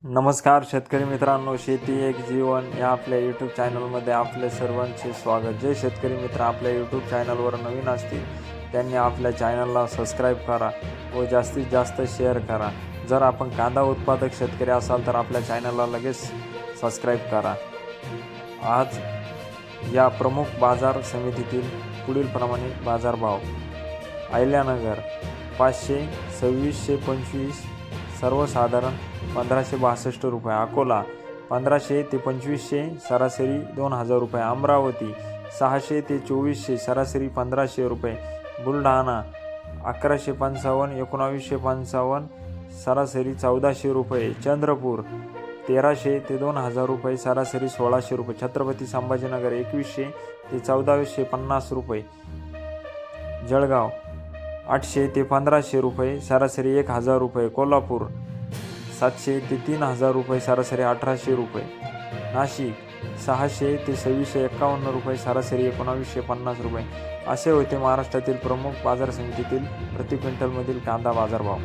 नमस्कार शेतकरी मित्रांनो, शेती एक जीवन या आपल्या यूट्यूब चॅनलमध्ये आपले सर्वांचे स्वागत. जे शेतकरी मित्र आपल्या यूट्यूब चॅनलवर नवीन असतील त्यांनी आपल्या चॅनलला सबस्क्राईब करा व जास्तीत जास्त शेअर करा. जर आपण कांदा उत्पादक शेतकरी असाल तर आपल्या चॅनलला लगेच सबस्क्राईब करा. आज या प्रमुख बाजार समितीतील पुढीलप्रमाणे बाजारभाव. अहिल्यानगर 500, 2625, सर्वसाधारण 1562 रुपये. अकोला 1500 ते 2500, सरासरी 2000 रुपये. अमरावती 600 ते 2400, सरासरी 1500 रुपये. बुलढाणा 1155, 1955, सरासरी 1400 रुपये. चंद्रपूर 1300 ते 2000 रुपये, सरासरी 1600 रुपये. छत्रपती संभाजीनगर 2100 ते 1450 रुपये. जळगाव 800 ते 1500 रुपये, सरासरी 1000 रुपये. कोल्हापूर 700 ते 3000 रुपये, सरासरी 1800 रुपये. नाशिक 600 ते 2651 रुपये, सरासरी 1950 रुपये. असे होते महाराष्ट्रातील प्रमुख बाजार समितीतील प्रति क्विंटलमधील कांदा बाजारभाव.